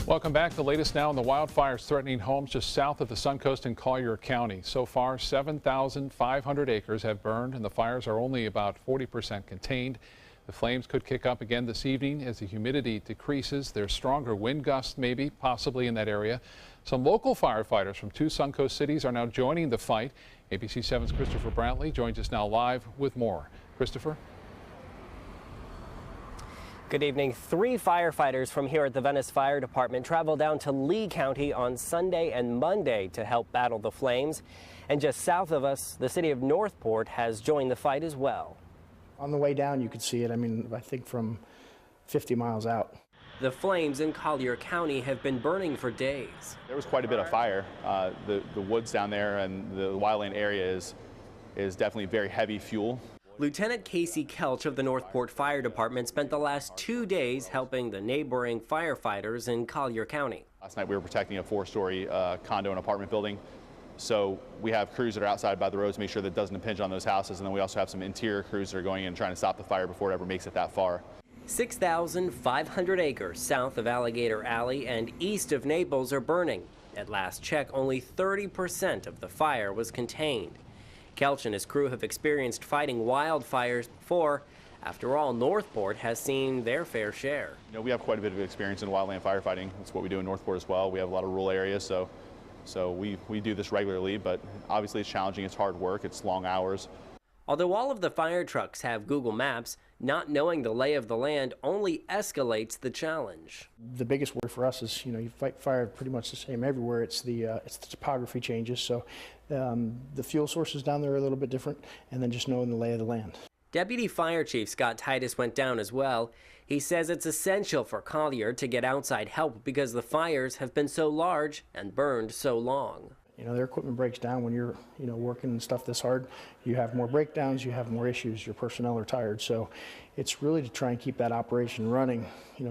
Welcome back. The latest now on the wildfires threatening homes just south of the Suncoast in Collier County. So far, 7,500 acres have burned, and the fires are only about 40% contained. The flames could kick up again this evening as the humidity decreases. There's stronger wind gusts, maybe, possibly in that area. Some local firefighters from two Suncoast cities are now joining the fight. ABC 7's Christopher Brantley joins us now live with more. Christopher? Good evening. 3 firefighters from here at the Venice Fire Department traveled down to Lee County on Sunday and Monday to help battle the flames. And just south of us, the city of Northport has joined the fight as well. On the way down, you could see it, I think from 50 miles out. The flames in Collier County have been burning for days. There was quite a bit of fire. The woods down there and the wildland area is definitely very heavy fuel. Lieutenant Casey Kelch of the Northport Fire Department spent the last 2 days helping the neighboring firefighters in Collier County. Last night we were protecting a 4-story condo and apartment building. So we have crews that are outside by the roads to make sure that it doesn't impinge on those houses. And then we also have some interior crews that are going in and trying to stop the fire before it ever makes it that far. 6,500 acres south of Alligator Alley and east of Naples are burning. At last check, only 30% of the fire was contained. Kelch and his crew have experienced fighting wildfires before. After all, Northport has seen their fair share. You know, we have quite a bit of experience in wildland firefighting. That's what we do in Northport as well. We have a lot of rural areas, so we do this regularly, but obviously it's challenging, it's hard work, it's long hours. Although all of the fire trucks have Google Maps, not knowing the lay of the land only escalates the challenge. The biggest worry for us is, you fight fire pretty much the same everywhere. It's the topography changes, so the fuel sources down there are a little bit different, and then just knowing the lay of the land. Deputy Fire Chief Scott Titus went down as well. He says it's essential for Collier to get outside help because the fires have been so large and burned so long. Their equipment breaks down when you're, working and stuff this hard. You have more breakdowns, you have more issues, your personnel are tired. So it's really to try and keep that operation running,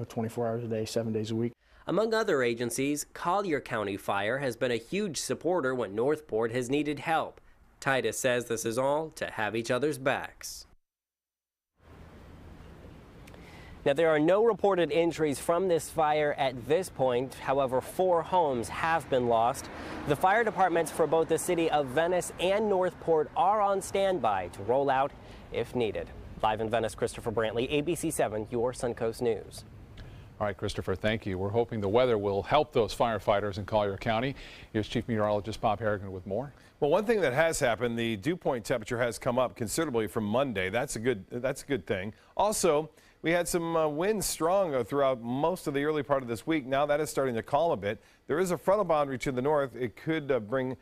24 hours a day, 7 days a week. Among other agencies, Collier County Fire has been a huge supporter when Northport has needed help. Titus says this is all to have each other's backs. Now, there are no reported injuries from this fire at this point. However, 4 homes have been lost. The fire departments for both the city of Venice and Northport are on standby to roll out if needed. Live in Venice, Christopher Brantley, ABC 7, your Suncoast News. All right, Christopher, thank you. We're hoping the weather will help those firefighters in Collier County. Here's Chief Meteorologist Bob Harrigan with more. Well, one thing that has happened, the dew point temperature has come up considerably from Monday. That's a good thing. Also, we had some winds strong throughout most of the early part of this week. Now that is starting to calm a bit. There is a frontal boundary to the north. It could bring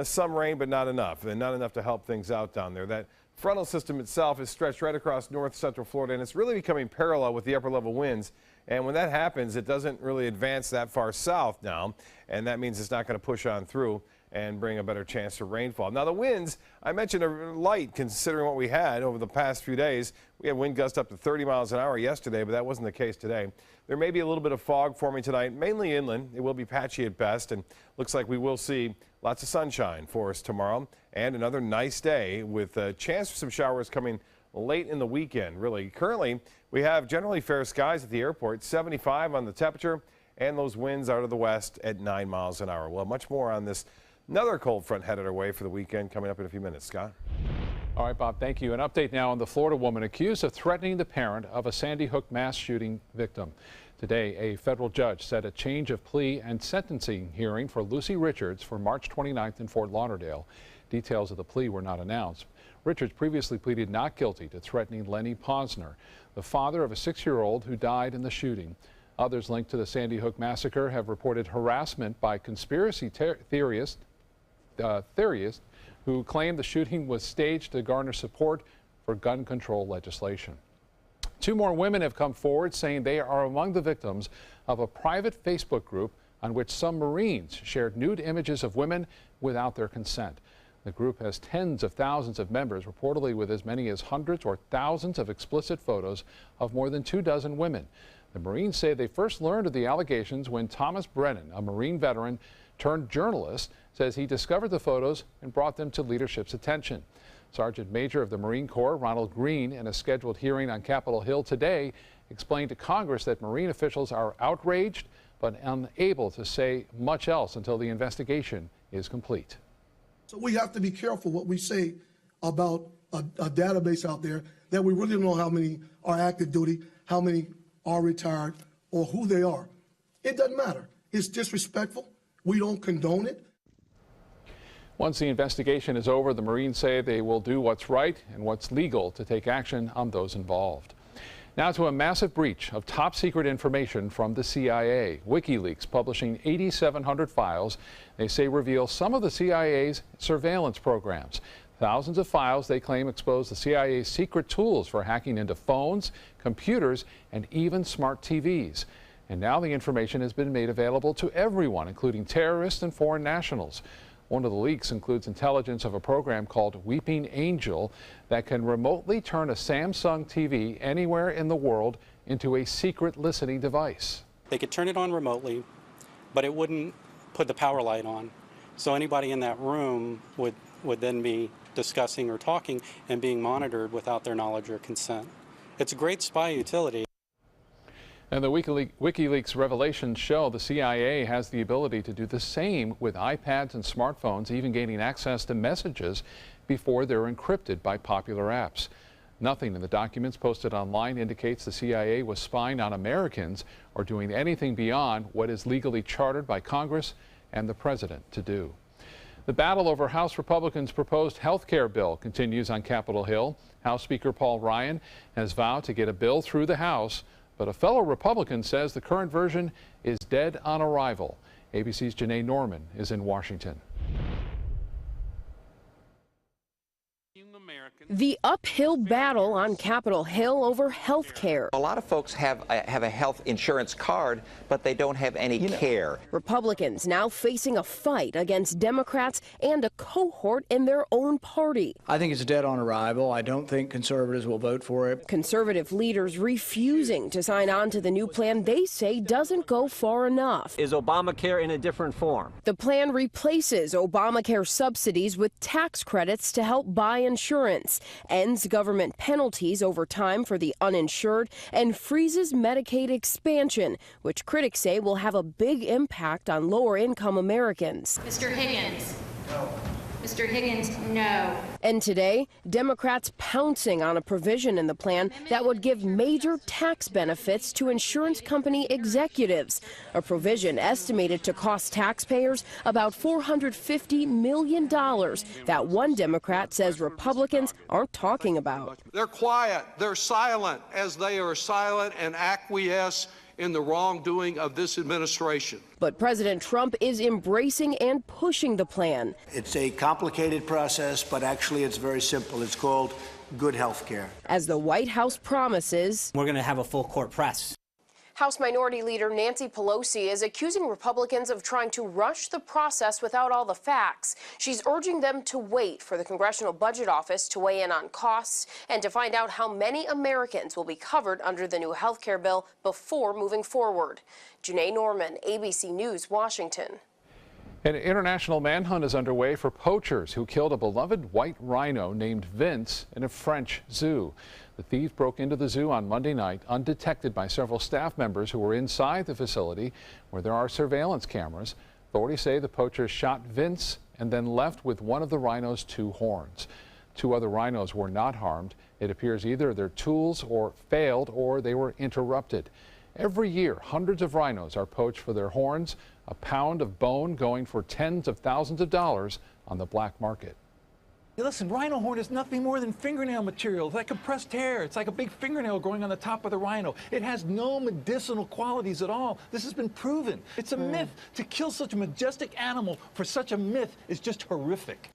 some rain, but not enough, and not enough to help things out down there. That frontal system itself is stretched right across north central Florida, and it's really becoming parallel with the upper level winds. And when that happens, it doesn't really advance that far south now, and that means it's not going to push on through and bring a better chance of rainfall. Now, the winds, I mentioned, are light considering what we had over the past few days. We had wind gusts up to 30 miles an hour yesterday, but that wasn't the case today. There may be a little bit of fog forming tonight, mainly inland. It will be patchy at best, and looks like we will see lots of sunshine for us tomorrow and another nice day with a chance for some showers coming late in the weekend, really. Currently, we have generally fair skies at the airport, 75 on the temperature, and those winds out of the west at 9 miles an hour. Well, much more on this. Another cold front headed our way for the weekend coming up in a few minutes. Scott? All right, Bob, thank you. An update now on the Florida woman accused of threatening the parent of a Sandy Hook mass shooting victim. Today, a federal judge set a change of plea and sentencing hearing for Lucy Richards for March 29th in Fort Lauderdale. Details of the plea were not announced. Richards previously pleaded not guilty to threatening Lenny Posner, the father of a 6-year-old who died in the shooting. Others linked to the Sandy Hook massacre have reported harassment by conspiracy theorists who claim the shooting was staged to garner support for gun control legislation. 2 more women have come forward saying they are among the victims of a private Facebook group on which some Marines shared nude images of women without their consent. The group has tens of thousands of members, reportedly with as many as hundreds or thousands of explicit photos of more than 24 women. The Marines say they first learned of the allegations when Thomas Brennan, a Marine veteran turned journalist, says he discovered the photos and brought them to leadership's attention. Sergeant Major of the Marine Corps Ronald Green, in a scheduled hearing on Capitol Hill today, explained to Congress that Marine officials are outraged but unable to say much else until the investigation is complete. So we have to be careful what we say about a database out there that we really don't know how many are active duty, how many are retired, or who they are. It doesn't matter. It's disrespectful. We don't condone it. Once the investigation is over, the Marines say they will do what's right and what's legal to take action on those involved. Now to a massive breach of top secret information from the CIA. WikiLeaks publishing 8,700 files they say reveal some of the CIA's surveillance programs. Thousands of files they claim expose the CIA's secret tools for hacking into phones, computers, and even smart TVs. And now the information has been made available to everyone, including terrorists and foreign nationals. One of the leaks includes intelligence of a program called Weeping Angel that can remotely turn a Samsung TV anywhere in the world into a secret listening device. They could turn it on remotely, but it wouldn't put the power light on. So anybody in that room would then be discussing or talking and being monitored without their knowledge or consent. It's a great spy utility. And the WikiLeaks revelations show the CIA has the ability to do the same with iPads and smartphones, even gaining access to messages before they're encrypted by popular apps. Nothing in the documents posted online indicates the CIA was spying on Americans or doing anything beyond what is legally chartered by Congress and the president to do. The battle over House Republicans' proposed health care bill continues on Capitol Hill. House Speaker Paul Ryan has vowed to get a bill through the House, but a fellow Republican says the current version is dead on arrival. ABC's Janae Norman is in Washington. The uphill battle on Capitol Hill over health care. A lot of folks have a health insurance card, but they don't have any care. Republicans now facing a fight against Democrats and a cohort in their own party. I think it's dead on arrival. I don't think conservatives will vote for it. Conservative leaders refusing to sign on to the new plan they say doesn't go far enough. Is Obamacare in a different form? The plan replaces Obamacare subsidies with tax credits to help buy insurance, ends government penalties over time for the uninsured, and freezes Medicaid expansion, which critics say will have a big impact on lower-income Americans. Mr. Higgins. No. Mr. Higgins, no. And today, Democrats pouncing on a provision in the plan that would give major tax benefits to insurance company executives, a provision estimated to cost taxpayers about $450 million that one Democrat says Republicans aren't talking about. They're quiet, they're silent, as they are silent and acquiesce in the wrongdoing of this administration. But President Trump is embracing and pushing the plan. It's a complicated process, but actually it's very simple. It's called good health care. As the White House promises, we're going to have a full court press. House Minority Leader Nancy Pelosi is accusing Republicans of trying to rush the process without all the facts. She's urging them to wait for the Congressional Budget Office to weigh in on costs and to find out how many Americans will be covered under the new health care bill before moving forward. Janae Norman, ABC News, Washington. An international manhunt is underway for poachers who killed a beloved white rhino named Vince in a French zoo. The thieves broke into the zoo on Monday night undetected by several staff members who were inside the facility where there are surveillance cameras. Authorities say the poachers shot Vince and then left with one of the rhino's 2 horns. 2 other rhinos were not harmed. It appears either their tools failed or they were interrupted. Every year, hundreds of rhinos are poached for their horns, a pound of bone going for tens of thousands of dollars on the black market. Listen, rhino horn is nothing more than fingernail material. It's like compressed hair. It's like a big fingernail growing on the top of the rhino. It has no medicinal qualities at all. This has been proven. It's a myth. To kill such a majestic animal for such a myth is just horrific.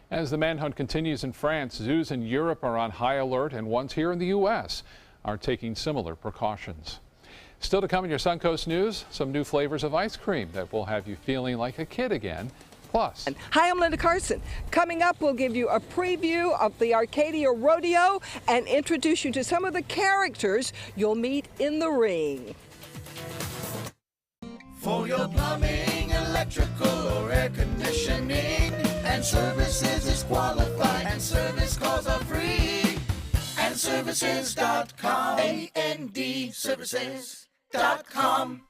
As the manhunt continues in France, zoos in Europe are on high alert, and ones here in the U.S. are taking similar precautions. Still to come in your Suncoast News, some new flavors of ice cream that will have you feeling like a kid again. Plus. Hi, I'm Linda Carson. Coming up, we'll give you a preview of the Arcadia Rodeo and introduce you to some of the characters you'll meet in the ring. For your plumbing, electrical, or air conditioning, and services is qualified, and service calls are free. AndServices.com, AND Services.com.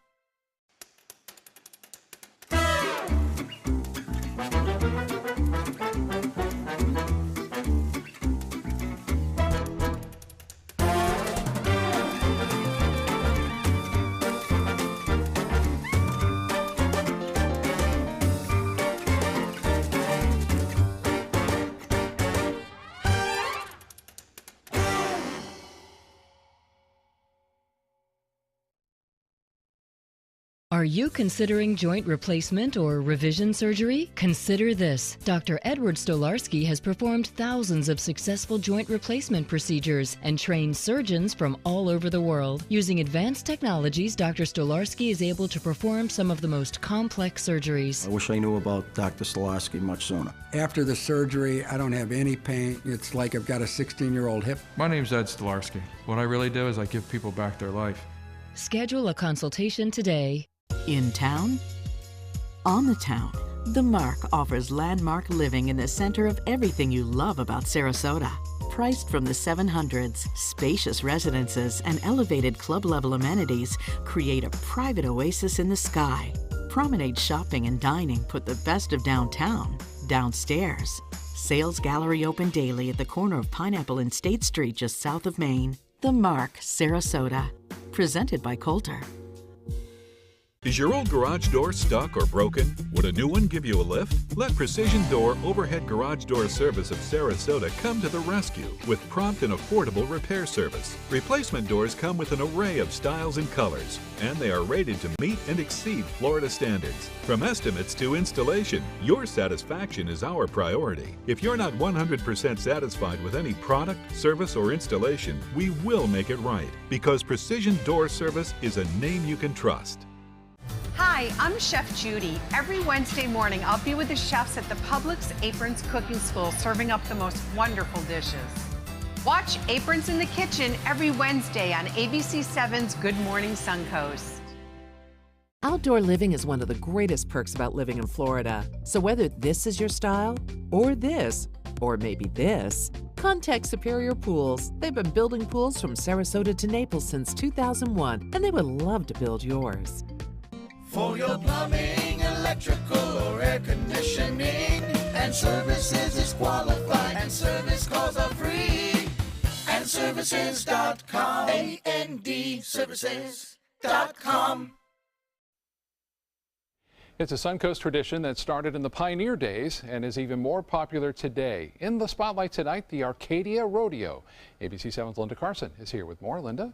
Are you considering joint replacement or revision surgery? Consider this. Dr. Edward Stolarski has performed thousands of successful joint replacement procedures and trained surgeons from all over the world. Using advanced technologies, Dr. Stolarski is able to perform some of the most complex surgeries. I wish I knew about Dr. Stolarski much sooner. After the surgery, I don't have any pain. It's like I've got a 16-year-old hip. My name's Ed Stolarski. What I really do is I give people back their life. Schedule a consultation today. In town? On the town, The Mark offers landmark living in the center of everything you love about Sarasota. Priced from the 700s, spacious residences and elevated club-level amenities create a private oasis in the sky. Promenade shopping and dining put the best of downtown downstairs. Sales gallery open daily at the corner of Pineapple and State Street just south of Maine. The Mark, Sarasota. Presented by Coulter. Is your old garage door stuck or broken? Would a new one give you a lift? Let Precision Door Overhead Garage Door Service of Sarasota come to the rescue with prompt and affordable repair service. Replacement doors come with an array of styles and colors, and they are rated to meet and exceed Florida standards. From estimates to installation, your satisfaction is our priority. If you're not 100% satisfied with any product, service, or installation, we will make it right, because Precision Door Service is a name you can trust. Hi, I'm Chef Judy. Every Wednesday morning, I'll be with the chefs at the Publix Aprons Cooking School serving up the most wonderful dishes. Watch Aprons in the Kitchen every Wednesday on ABC7's Good Morning Suncoast. Outdoor living is one of the greatest perks about living in Florida. So whether this is your style, or this, or maybe this, contact Superior Pools. They've been building pools from Sarasota to Naples since 2001, and they would love to build yours. For your plumbing, electrical, or air conditioning, and services is qualified, and service calls are free. And services.com, ANDservices.com. It's a Suncoast tradition that started in the pioneer days and is even more popular today. In the spotlight tonight, the Arcadia Rodeo. ABC7's Linda Carson is here with more. Linda?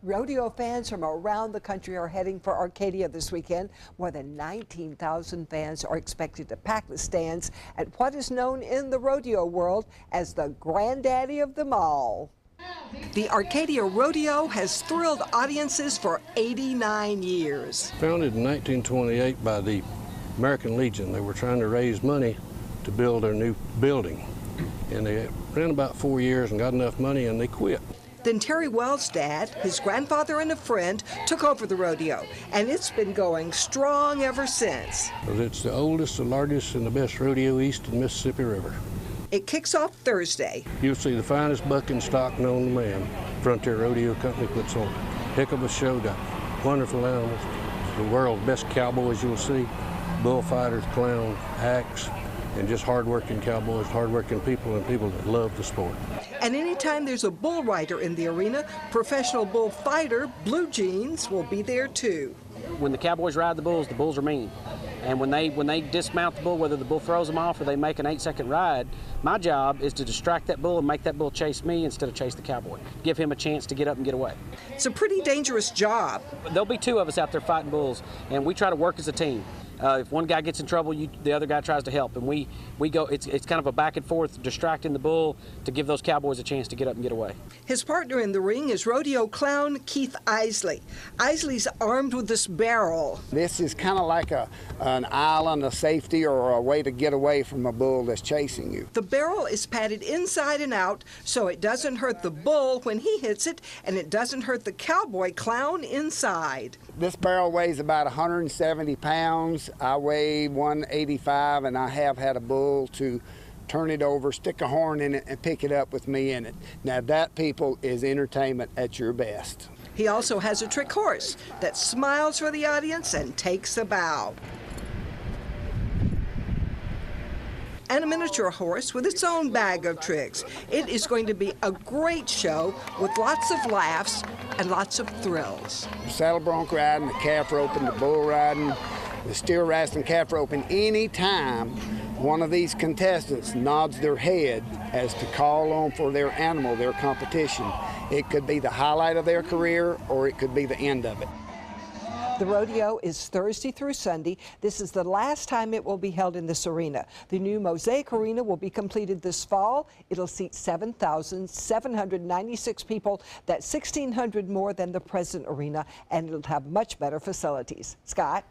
Rodeo fans from around the country are heading for Arcadia this weekend. More than 19,000 fans are expected to pack the stands at what is known in the rodeo world as the granddaddy of them all. The Arcadia Rodeo has thrilled audiences for 89 years. Founded in 1928 by the American Legion. They were trying to raise money to build their new building. And they ran about 4 years and got enough money and they quit. Then Terry Wells' dad, his grandfather, and a friend took over the rodeo, and it's been going strong ever since. It's the oldest, the largest, and the best rodeo east of the Mississippi River. It kicks off Thursday. You'll see the finest bucking stock known to man. Frontier Rodeo Company puts on a heck of a show. Got wonderful animals, the world's best cowboys you'll see, bullfighters, clowns, acts, and just hard-working cowboys, hard-working people, and people that love the sport. And anytime there's a bull rider in the arena, professional bullfighter Blue Jeans will be there too. When the cowboys ride the bulls are mean. And when they dismount the bull, whether the bull throws them off or they make an 8-second ride, my job is to distract that bull and make that bull chase me instead of chase the cowboy. Give him a chance to get up and get away. It's a pretty dangerous job. There'll be two of us out there fighting bulls, and we try to work as a team. If one guy gets in trouble, the other guy tries to help, and we go. It's kind of a back and forth, distracting the bull to give those cowboys a chance to get up and get away. His partner in the ring is rodeo clown Keith Isley. Isley's armed with this barrel. This is kind of like an island of safety or a way to get away from a bull that's chasing you. The barrel is padded inside and out so it doesn't hurt the bull when he hits it, and it doesn't hurt the cowboy clown inside. This barrel weighs about 170 pounds. I weigh 185, and I have had a bull to turn it over, stick a horn in it, and pick it up with me in it. Now that, people, is entertainment at your best. He also has a trick horse that smiles for the audience and takes a bow. And a miniature horse with its own bag of tricks. It is going to be a great show with lots of laughs and lots of thrills. Saddle bronc riding, the calf roping, the bull riding, the steer wrestling, calf roping. Any time one of these contestants nods their head as to call on for their animal, their competition, it could be the highlight of their career or it could be the end of it. The rodeo is Thursday through Sunday. This is the last time it will be held in this arena. The new Mosaic Arena will be completed this fall. It'll seat 7,796 people. That's 1,600 more than the present arena, and it'll have much better facilities. Scott?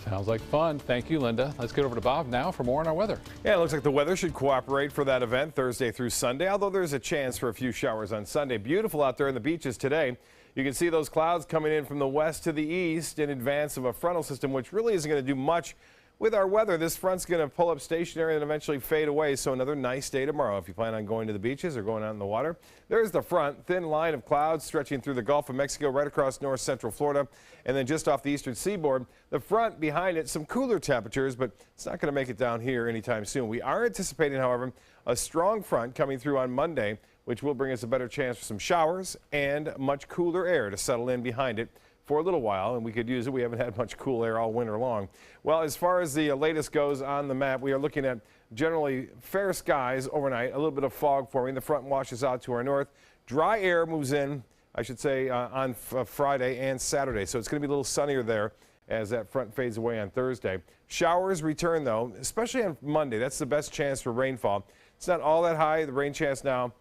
Sounds like fun. Thank you, Linda. Let's get over to Bob now for more on our weather. Yeah, it looks like the weather should cooperate for that event Thursday through Sunday, although there's a chance for a few showers on Sunday. Beautiful out there in the beaches today. You can see those clouds coming in from the west to the east in advance of a frontal system, which really isn't going to do much with our weather. This front's going to pull up stationary and eventually fade away, so another nice day tomorrow if you plan on going to the beaches or going out in the water. There's the front, thin line of clouds stretching through the Gulf of Mexico right across north central Florida, and then just off the eastern seaboard. The front behind it, some cooler temperatures, but it's not going to make it down here anytime soon. We are anticipating, however, a strong front coming through on Monday, which will bring us a better chance for some showers and much cooler air to settle in behind it for a little while, and we could use it. We haven't had much cool air all winter long. Well, as far as the latest goes on the map, we are looking at generally fair skies overnight, a little bit of fog forming. The front washes out to our north. Dry air moves in, I should say, on Friday and Saturday, so it's going to be a little sunnier there as that front fades away on Thursday. Showers return, though, especially on Monday. That's the best chance for rainfall. It's not all that high. The rain chance now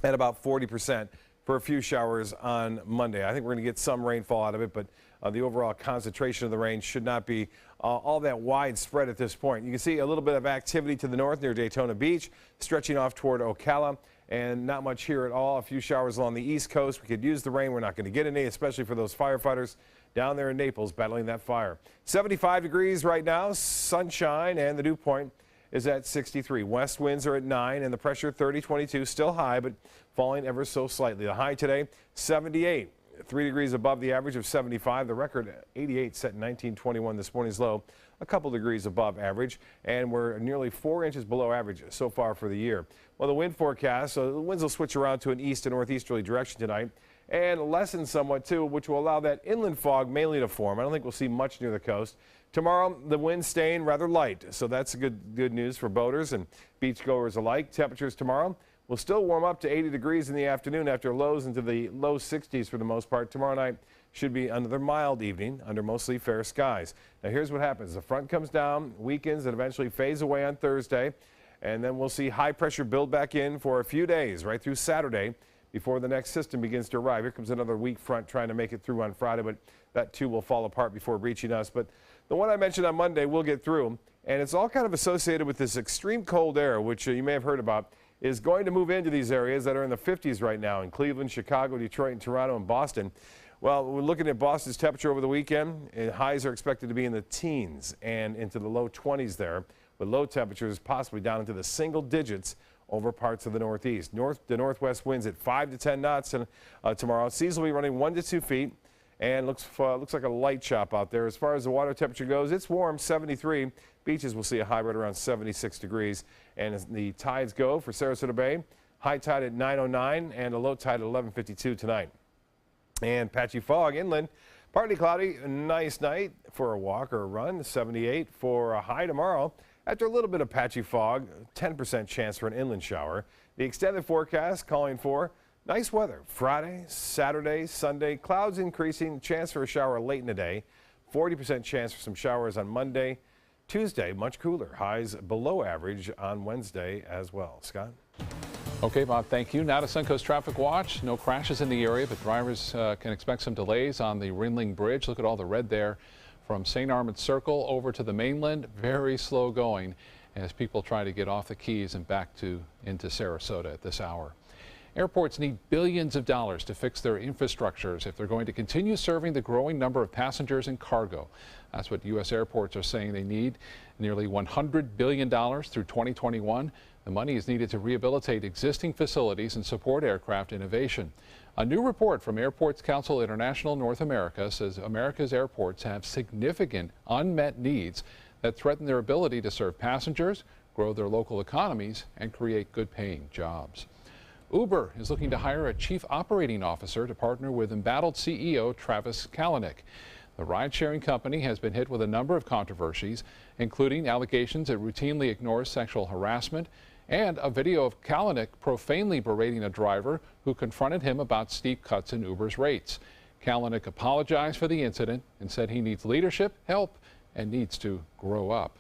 at about 40%. For a few showers on Monday. I think we're going to get some rainfall out of it, but the overall concentration of the rain should not be all that widespread at this point. You can see a little bit of activity to the north near Daytona Beach, stretching off toward Ocala, and not much here at all. A few showers along the east coast. We could use the rain. We're not going to get any, especially for those firefighters down there in Naples battling that fire. 75 degrees right now, sunshine, and the dew point is at 63. West winds are at 9, and the pressure 30-22, still high, but falling ever so slightly. The high today, 78, 3 degrees above the average of 75. The record 88 set in 1921. This morning's low, a couple degrees above average, and we're nearly 4 inches below average so far for the year. Well, the wind forecast, so the winds will switch around to an east to northeasterly direction tonight and lessen somewhat too, which will allow that inland fog mainly to form. I don't think we'll see much near the coast. Tomorrow, the winds staying rather light, so that's good news for boaters and beachgoers alike. Temperatures tomorrow will still warm up to 80 degrees in the afternoon after lows into the low 60s for the most part. Tomorrow night should be another mild evening under mostly fair skies. Now, here's what happens. The front comes down, weakens, and eventually fades away on Thursday, and then we'll see high pressure build back in for a few days right through Saturday before the next system begins to arrive. Here comes another weak front trying to make it through on Friday, but that too will fall apart before reaching us. But the one I mentioned on Monday will get through, and it's all kind of associated with this extreme cold air, which you may have heard about, is going to move into these areas that are in the 50s right now in Cleveland, Chicago, Detroit, and Toronto, and Boston. Well, we're looking at Boston's temperature over the weekend, and highs are expected to be in the teens and into the low 20s there, with low temperatures possibly down into the single digits over parts of the Northeast. North to northwest winds at 5 to 10 knots tomorrow. Seas will be running 1 to 2 feet. And looks like a light chop out there. As far as the water temperature goes, it's warm, 73. Beaches will see a high right around 76 degrees. And as the tides go for Sarasota Bay, high tide at 9:09 and a low tide at 11:52 tonight. And patchy fog inland, partly cloudy, a nice night for a walk or a run, 78 for a high tomorrow. After a little bit of patchy fog, 10% chance for an inland shower. The extended forecast calling for nice weather Friday, Saturday, Sunday. Clouds increasing, chance for a shower late in the day. 40% chance for some showers on Monday. Tuesday, much cooler. Highs below average on Wednesday as well. Scott? Okay, Bob, thank you. Now to Suncoast Traffic Watch. No crashes in the area, but drivers can expect some delays on the Ringling Bridge. Look at all the red there from St. Armand Circle over to the mainland. Very slow going as people try to get off the Keys and back into Sarasota at this hour. Airports need billions of dollars to fix their infrastructures if they're going to continue serving the growing number of passengers and cargo. That's what U.S. airports are saying they need. Nearly $100 billion through 2021. The money is needed to rehabilitate existing facilities and support aircraft innovation. A new report from Airports Council International North America says America's airports have significant unmet needs that threaten their ability to serve passengers, grow their local economies, and create good-paying jobs. Uber is looking to hire a chief operating officer to partner with embattled CEO Travis Kalanick. The ride-sharing company has been hit with a number of controversies, including allegations it routinely ignores sexual harassment and a video of Kalanick profanely berating a driver who confronted him about steep cuts in Uber's rates. Kalanick apologized for the incident and said he needs leadership, help, and needs to grow up.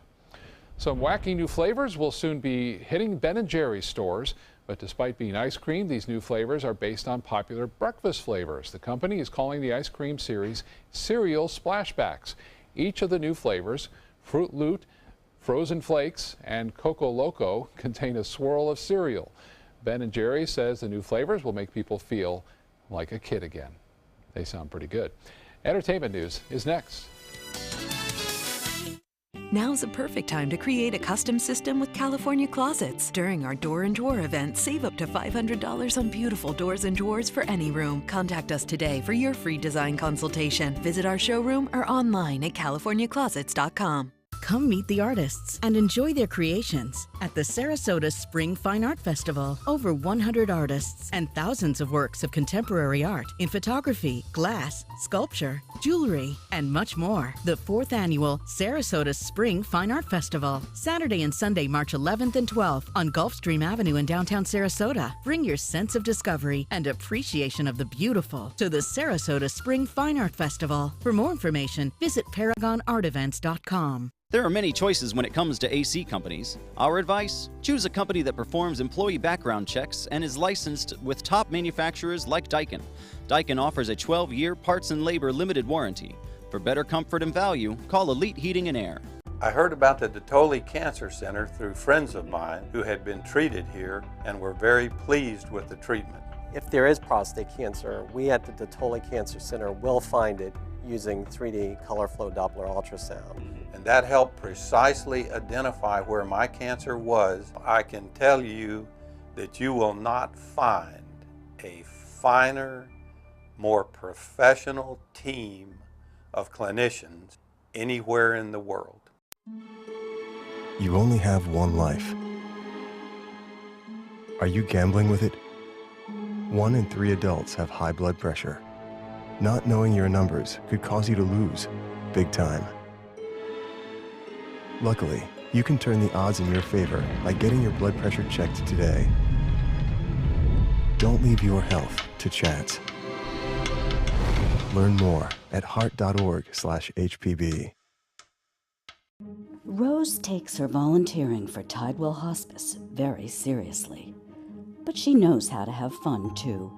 Some wacky new flavors will soon be hitting Ben & Jerry's stores, but despite being ice cream, these new flavors are based on popular breakfast flavors. The company is calling the ice cream series Cereal Splashbacks. Each of the new flavors, Fruit Loot, Frozen Flakes, and Coco Loco, contain a swirl of cereal. Ben & Jerry's says the new flavors will make people feel like a kid again. They sound pretty good. Entertainment news is next. Now's the perfect time to create a custom system with California Closets. During our Door and Drawer event, save up to $500 on beautiful doors and drawers for any room. Contact us today for your free design consultation. Visit our showroom or online at californiaclosets.com. Come meet the artists and enjoy their creations at the Sarasota Spring Fine Art Festival. Over 100 artists and thousands of works of contemporary art in photography, glass, sculpture, jewelry, and much more. The 4th annual Sarasota Spring Fine Art Festival, Saturday and Sunday, March 11th and 12th on Gulfstream Avenue in downtown Sarasota. Bring your sense of discovery and appreciation of the beautiful to the Sarasota Spring Fine Art Festival. For more information, visit ParagonArtEvents.com. There are many choices when it comes to AC companies. Our advice? Choose a company that performs employee background checks and is licensed with top manufacturers like Daikin. Daikin offers a 12-year parts and labor limited warranty. For better comfort and value, call Elite Heating and Air. I heard about the Dotoli Cancer Center through friends of mine who had been treated here and were very pleased with the treatment. If there is prostate cancer, we at the Dotoli Cancer Center will find it using 3D color flow Doppler ultrasound. And that helped precisely identify where my cancer was. I can tell you that you will not find a finer, more professional team of clinicians anywhere in the world. You only have one life. Are you gambling with it? 1 in 3 adults have high blood pressure. Not knowing your numbers could cause you to lose, big time. Luckily, you can turn the odds in your favor by getting your blood pressure checked today. Don't leave your health to chance. Learn more at heart.org/HPB. Rose takes her volunteering for Tidewell Hospice very seriously. But she knows how to have fun, too.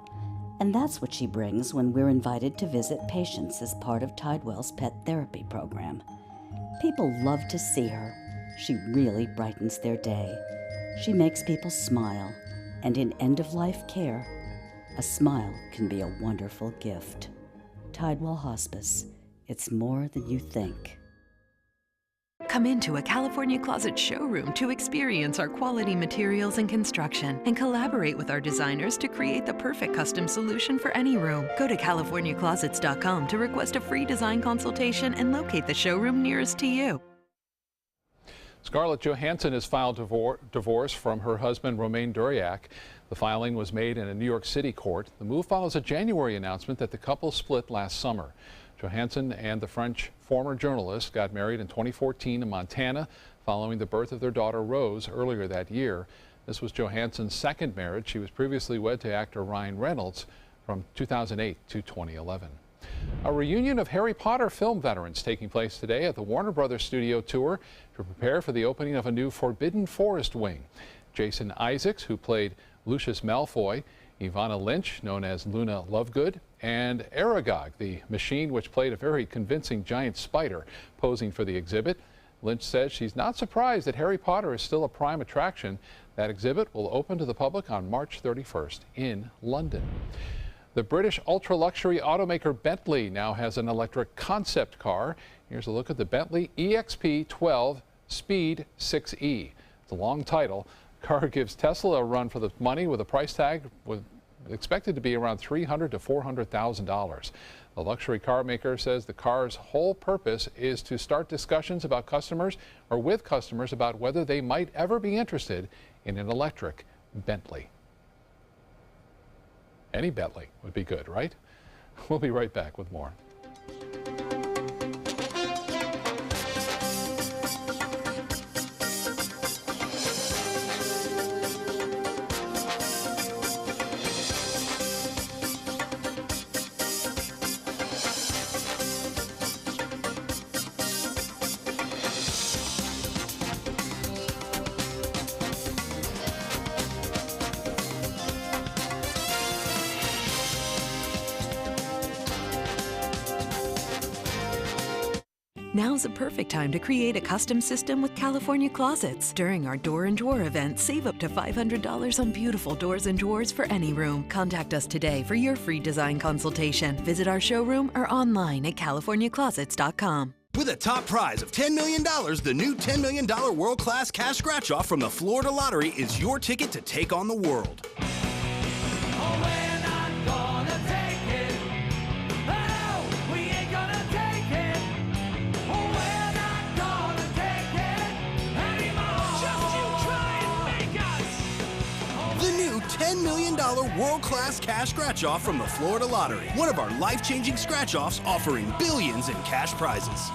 And that's what she brings when we're invited to visit patients as part of Tidewell's pet therapy program. People love to see her. She really brightens their day. She makes people smile. And in end-of-life care, a smile can be a wonderful gift. Tidewell Hospice. It's more than you think. Come into a California Closet showroom to experience our quality materials and construction and collaborate with our designers to create the perfect custom solution for any room. Go to CaliforniaClosets.com to request a free design consultation and locate the showroom nearest to you. Scarlett Johansson has filed divorce from her husband Romain Duriac. The filing was made in a New York City court. The move follows a January announcement that the couple split last summer. Johansson and the French former journalist got married in 2014 in Montana following the birth of their daughter Rose earlier that year. This was Johansson's second marriage. She was previously wed to actor Ryan Reynolds from 2008 to 2011. A reunion of Harry Potter film veterans taking place today at the Warner Brothers studio tour to prepare for the opening of a new Forbidden Forest wing. Jason Isaacs, who played Lucius Malfoy, Ivana Lynch, known as Luna Lovegood, and Aragog, the machine which played a very convincing giant spider, posing for the exhibit. Lynch says she's not surprised that Harry Potter is still a prime attraction. That exhibit will open to the public on March 31st in London. The British ultra-luxury automaker Bentley now has an electric concept car. Here's a look at the Bentley EXP12 Speed 6e. It's a long title. The car gives Tesla a run for the money with a price tag expected to be around $300,000 to $400,000. The luxury car maker says the car's whole purpose is to start discussions about customers or with customers about whether they might ever be interested in an electric Bentley. Any Bentley would be good, right? We'll be right back with more. Now's a perfect time to create a custom system with California Closets. During our Door and Drawer event, save up to $500 on beautiful doors and drawers for any room. Contact us today for your free design consultation. Visit our showroom or online at californiaclosets.com. With a top prize of $10 million, the new $10 million world-class cash scratch-off from the Florida Lottery is your ticket to take on the world. The new $10 million world-class cash scratch-off from the Florida Lottery. One of our life-changing scratch-offs offering billions in cash prizes.